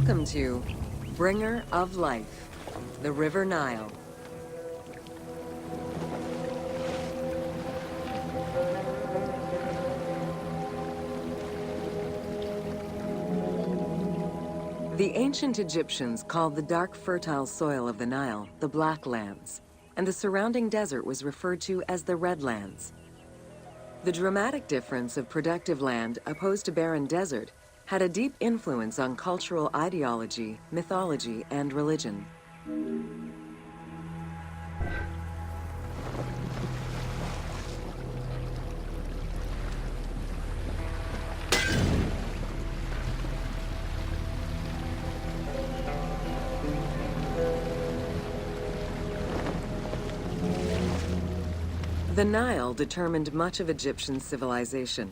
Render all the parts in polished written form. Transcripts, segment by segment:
Welcome to Bringer of Life, the River Nile. The ancient Egyptians called the dark fertile soil of the Nile the Black Lands, and the surrounding desert was referred to as the Red Lands. The dramatic difference of productive land opposed to barren desert had a deep influence on cultural ideology, mythology, and religion. The Nile determined much of Egyptian civilization.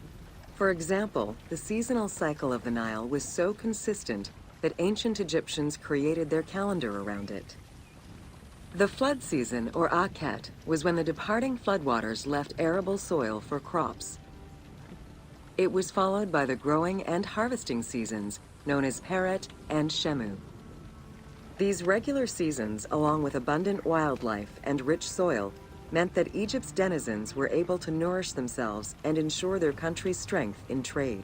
For example, the seasonal cycle of the Nile was so consistent that ancient Egyptians created their calendar around it. The flood season, or Akhet, was when the departing floodwaters left arable soil for crops. It was followed by the growing and harvesting seasons, known as Peret and Shemu. These regular seasons, along with abundant wildlife and rich soil, meant that Egypt's denizens were able to nourish themselves and ensure their country's strength in trade.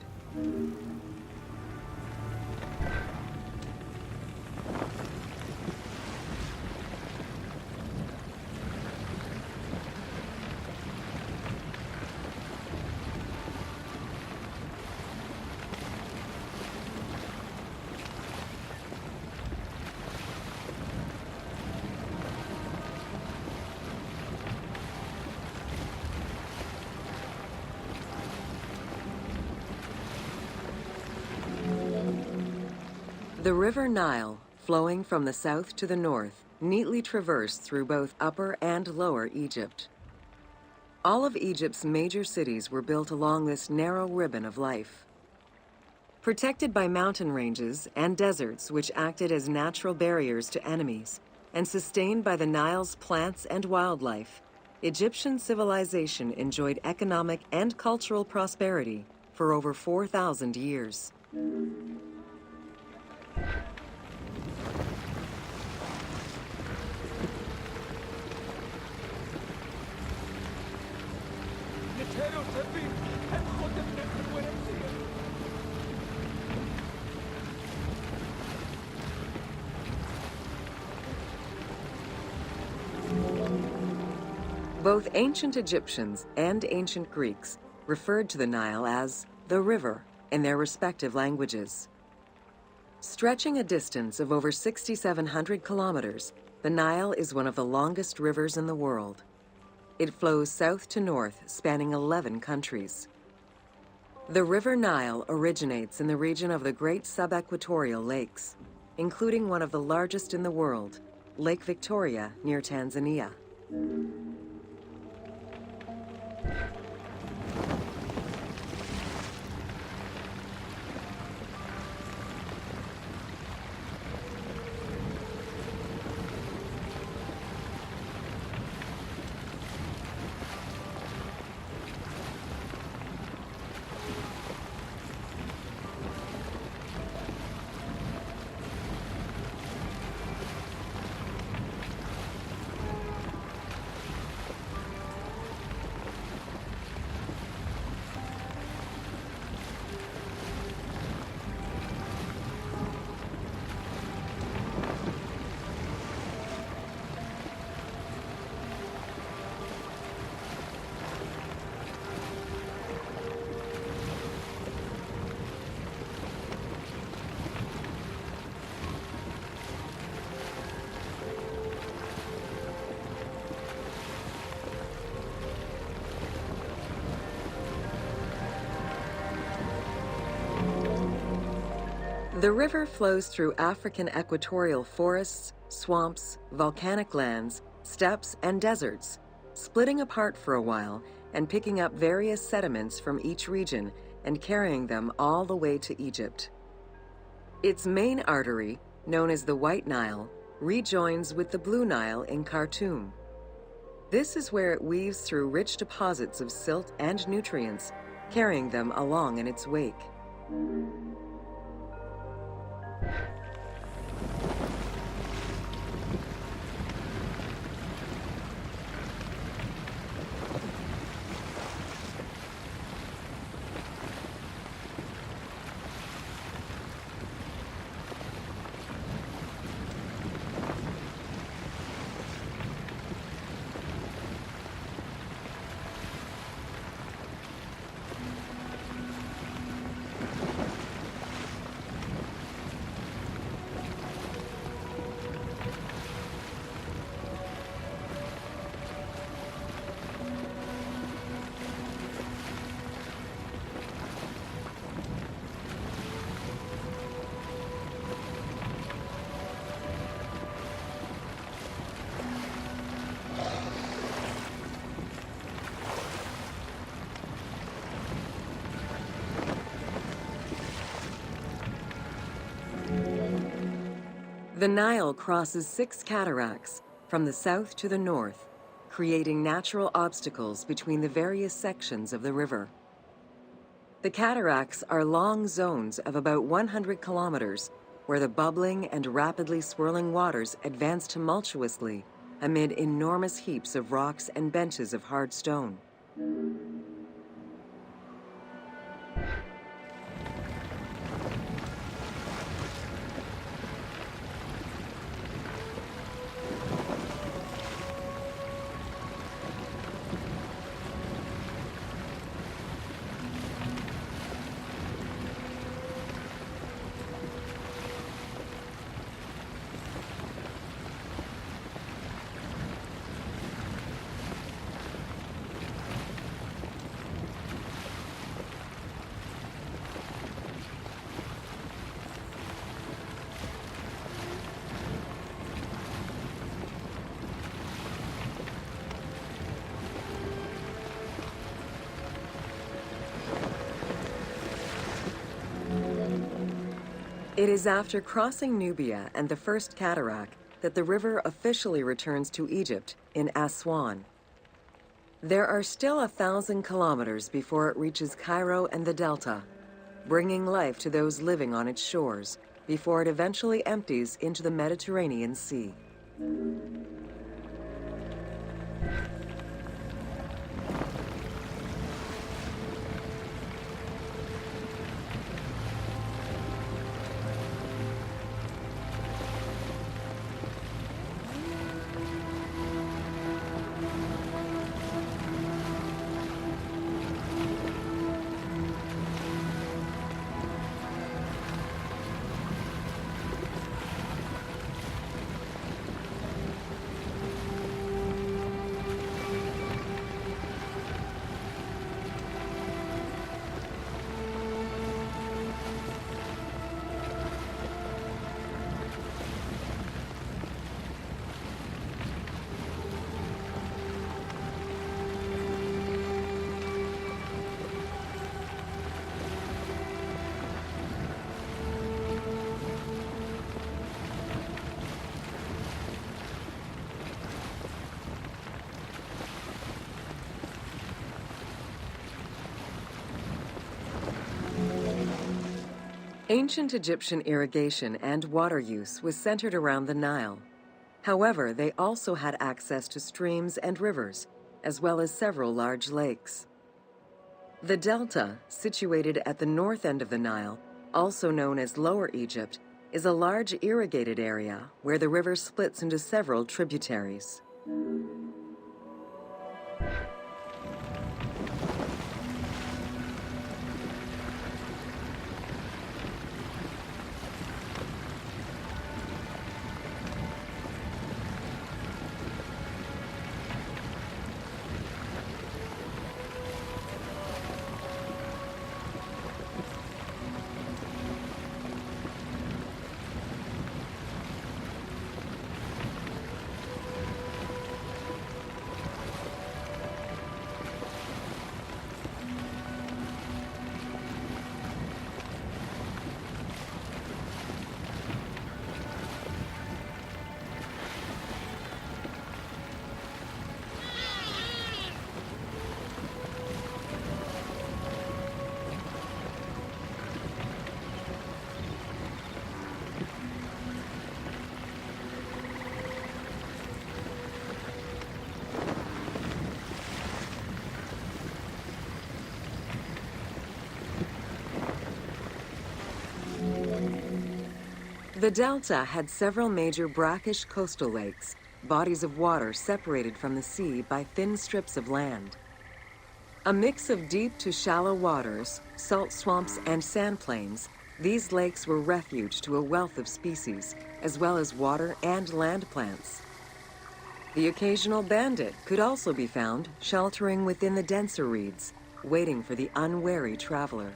The River Nile, flowing from the south to the north, neatly traversed through both Upper and Lower Egypt. All of Egypt's major cities were built along this narrow ribbon of life. Protected by mountain ranges and deserts which acted as natural barriers to enemies, and sustained by the Nile's plants and wildlife, Egyptian civilization enjoyed economic and cultural prosperity for over 4,000 years. Both ancient Egyptians and ancient Greeks referred to the Nile as the river in their respective languages. Stretching a distance of over 6,700 kilometers, the Nile is one of the longest rivers in the world. It flows south to north, spanning 11 countries. The River Nile originates in the region of the Great Subequatorial Lakes, including one of the largest in the world, Lake Victoria near Tanzania. The river flows through African equatorial forests, swamps, volcanic lands, steppes, and deserts, splitting apart for a while and picking up various sediments from each region and carrying them all the way to Egypt. Its main artery, known as the White Nile, rejoins with the Blue Nile in Khartoum. This is where it weaves through rich deposits of silt and nutrients, carrying them along in its wake. The Nile crosses 6 cataracts from the south to the north, creating natural obstacles between the various sections of the river. The cataracts are long zones of about 100 kilometers, where the bubbling and rapidly swirling waters advance tumultuously amid enormous heaps of rocks and benches of hard stone. It is after crossing Nubia and the first cataract that the river officially returns to Egypt in Aswan. There are still 1,000 kilometers before it reaches Cairo and the Delta, bringing life to those living on its shores before it eventually empties into the Mediterranean Sea. Ancient Egyptian irrigation and water use was centered around the Nile. However, they also had access to streams and rivers, as well as several large lakes. The Delta, situated at the north end of the Nile, also known as Lower Egypt, is a large irrigated area where the river splits into several tributaries. The Delta had several major brackish coastal lakes, bodies of water separated from the sea by thin strips of land. A mix of deep to shallow waters, salt swamps, and sand plains, these lakes were refuge to a wealth of species, as well as water and land plants. The occasional bandit could also be found sheltering within the denser reeds, waiting for the unwary traveler.